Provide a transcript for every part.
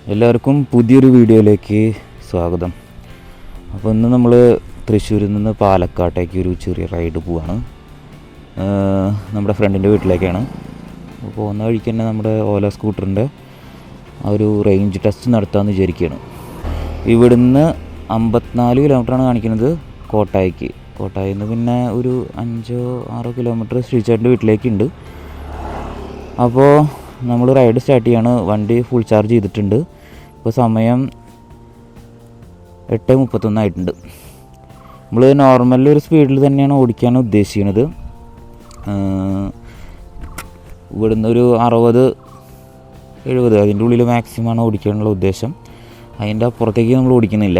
എല്ലാവർക്കും പുതിയൊരു വീഡിയോയിലേക്ക് സ്വാഗതം. അപ്പോൾ ഇന്ന് നമ്മൾ തൃശ്ശൂരിൽ നിന്ന് പാലക്കാട്ടേക്ക് ഒരു ചെറിയ റൈഡ് പോവാണ്. നമ്മുടെ ഫ്രണ്ടിൻ്റെ വീട്ടിലേക്കാണ്. അപ്പോൾ പോകുന്ന വഴിക്ക് തന്നെ നമ്മുടെ ഓല സ്കൂട്ടറിൻ്റെ ആ ഒരു റേഞ്ച് ടെസ്റ്റ് നടത്താമെന്ന് വിചാരിക്കുകയാണ്. ഇവിടുന്ന് 54 കിലോമീറ്ററാണ് കാണിക്കുന്നത് കോട്ടായിക്ക്. കോട്ടായിൽ നിന്ന് പിന്നെ ഒരു 5-6 കിലോമീറ്റർ ശ്രീചേട്ടൻ്റെ വീട്ടിലേക്കുണ്ട്. അപ്പോൾ നമ്മൾ റൈഡ് സ്റ്റാർട്ട് ചെയ്യാണ്. വണ്ടി ഫുൾ ചാർജ് ചെയ്തിട്ടുണ്ട്. ഇപ്പോൾ സമയം 8:31 ആയിട്ടുണ്ട്. നമ്മൾ നോർമൽ ഒരു സ്പീഡിൽ തന്നെയാണ് ഓടിക്കാൻ ഉദ്ദേശിക്കുന്നത്. ഇവിടുന്ന് ഒരു 60-70 അതിൻ്റെ ഉള്ളിൽ മാക്സിമമാണ് ഓടിക്കാനുള്ള ഉദ്ദേശം. അതിൻ്റെ അപ്പുറത്തേക്ക് നമ്മൾ ഓടിക്കുന്നില്ല.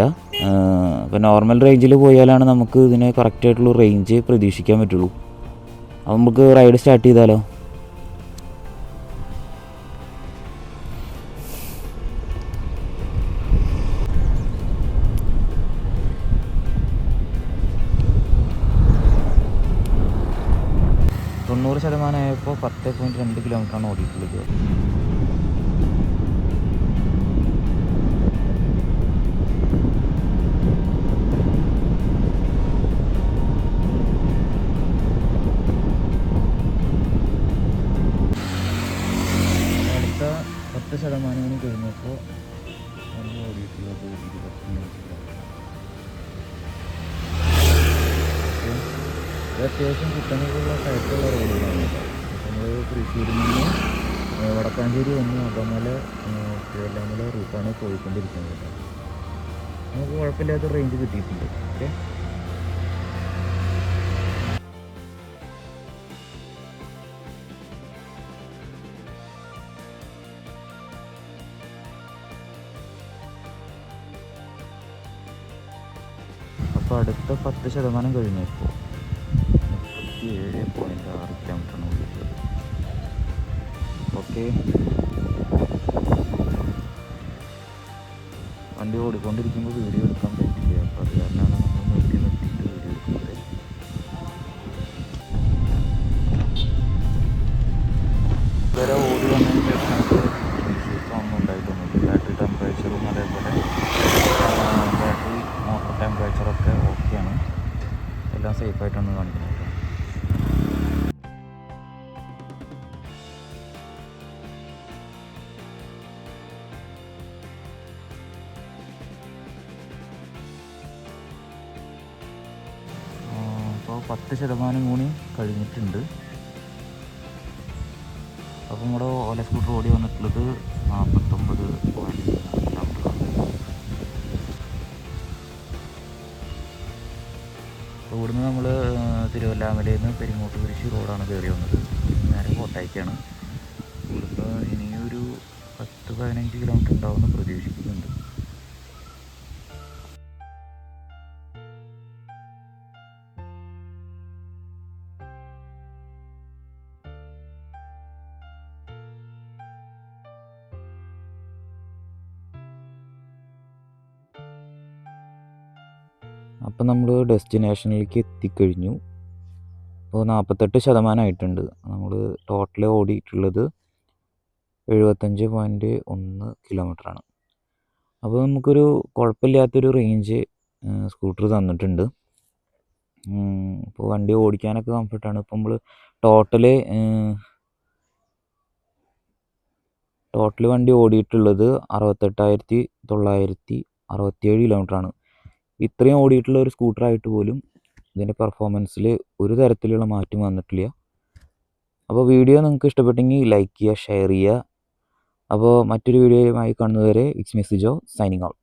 ഇപ്പോൾ നോർമൽ റേഞ്ചിൽ പോയാലാണ് നമുക്ക് ഇതിന് കറക്റ്റായിട്ടുള്ള റേഞ്ച് പ്രതീക്ഷിക്കാൻ പറ്റുള്ളൂ. അപ്പോൾ നമുക്ക് റൈഡ് സ്റ്റാർട്ട് ചെയ്താലോ? ശതമാനമായപ്പോൾ 10.2 കിലോമീറ്ററാണ് ഓടിയിട്ടുള്ളത്. അടുത്ത 10% കഴിഞ്ഞപ്പോൾ നമ്മൾ ഓടിയിട്ടുള്ളത് 20 അത്യാവശ്യം കുട്ടനെയുള്ള സൈറ്റുള്ള റോഡുകളാണ്. നമ്മൾ തൃശ്ശൂരിൽ നിന്ന് വടക്കാഞ്ചേരി വന്ന് അതമല തിരുവല്ലാമല റൂട്ടാണ് പോയിക്കൊണ്ടിരിക്കുന്നത്. നമുക്ക് കുഴപ്പമില്ലാത്ത റേഞ്ച് കിട്ടിയിട്ടുണ്ട്. ഓക്കെ, അപ്പോൾ അടുത്ത 10% കഴിഞ്ഞപ്പോൾ 37.6 കിലോമീറ്ററാണ് ഓടിയിട്ടുള്ളത്. ഓക്കെ, വണ്ടി ഓടിക്കൊണ്ടിരിക്കുമ്പോൾ വീഡിയോ എടുക്കാൻ പറ്റില്ല. അപ്പോൾ അത് കാരണമാണ് നമ്മൾ നിർത്തിയിട്ട് വീഡിയോ എടുക്കുന്നത്. ഇതുവരെ ഓടി വന്നതിന് ശേഷം ഇഷ്യൂസ് ഒന്നും ഉണ്ടായിട്ടൊന്നുമില്ല. ബാറ്ററി ടെമ്പറേച്ചറും അതേപോലെ ബാറ്ററി മോട്ടർ ടെമ്പറേച്ചറൊക്കെ ഓക്കെയാണ്. എല്ലാം സേഫായിട്ടാണ് കാണിക്കുന്നത്. അപ്പോൾ 10% കൂടി കഴിഞ്ഞിട്ടുണ്ട്. അപ്പോൾ നമ്മുടെ ഓല സ്കൂട്ടർ ഓടി വന്നിട്ടുള്ളത് 49 കിലോമീറ്ററാണ്. അപ്പോൾ ഇവിടുന്ന് നമ്മൾ തിരുവല്ലാമലയിൽ നിന്ന് പെരിങ്ങോട്ടുകുരിശി റോഡാണ് കയറി വന്നത്. നേരെ കോട്ടായിക്കാണ്. ഇവിടുന്ന് ഇനിയൊരു 10-15 കിലോമീറ്റർ ഉണ്ടാവുമെന്ന് പ്രതീക്ഷിക്കുന്നുണ്ട്. അപ്പം നമ്മൾ ഡെസ്റ്റിനേഷനിലേക്ക് എത്തിക്കഴിഞ്ഞു. അപ്പോൾ 48% ആയിട്ടുണ്ട്. നമ്മൾ ടോട്ടൽ ഓടിയിട്ടുള്ളത് 75.1 കിലോമീറ്ററാണ്. അപ്പോൾ നമുക്കൊരു കുഴപ്പമില്ലാത്തൊരു റേഞ്ച് സ്കൂട്ടർ തന്നിട്ടുണ്ട്. ഇപ്പോൾ വണ്ടി ഓടിക്കാനൊക്കെ കംഫർട്ടാണ്. ഇപ്പോൾ നമ്മൾ ടോട്ടൽ വണ്ടി ഓടിയിട്ടുള്ളത് 68,967 കിലോമീറ്ററാണ്. ഇത്രയും ഓടിയിട്ടുള്ള ഒരു സ്കൂട്ടറായിട്ട് പോലും ഇതിൻ്റെ പെർഫോമൻസിൽ ഒരു തരത്തിലുള്ള മാറ്റം വന്നിട്ടില്ല. അപ്പോൾ വീഡിയോ നിങ്ങൾക്ക് ഇഷ്ടപ്പെട്ടെങ്കിൽ ലൈക്ക് ചെയ്യുക, ഷെയർ ചെയ്യുക. അപ്പോൾ മറ്റൊരു വീഡിയോയുമായി കാണുന്നതുവരെ it's me Sijo signing out.